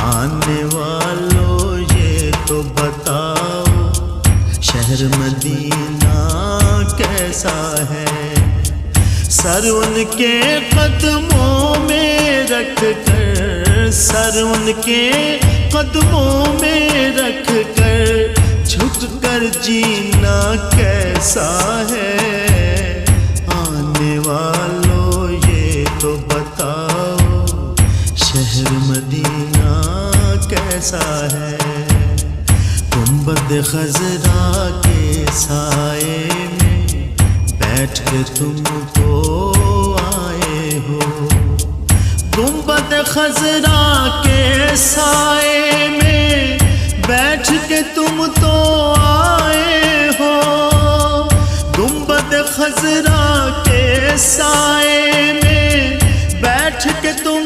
آنے والوں یہ تو بتاؤ شہر مدینہ کیسا ہے؟ سر ان کے قدموں میں رکھ کر، سر ان کے قدموں میں رکھ کر جھک کر جینا کیسا ہے؟ آنے والوں یہ تو بتاؤ شہر مدینہ کیسا ہے؟ گنبد خضرا کے سائے میں بیٹھ کے تم تو آئے ہو، گنبد خضرا کے سائے میں بیٹھ کے تم تو آئے ہو، گنبد خضرا کے سائے میں بیٹھ کے تم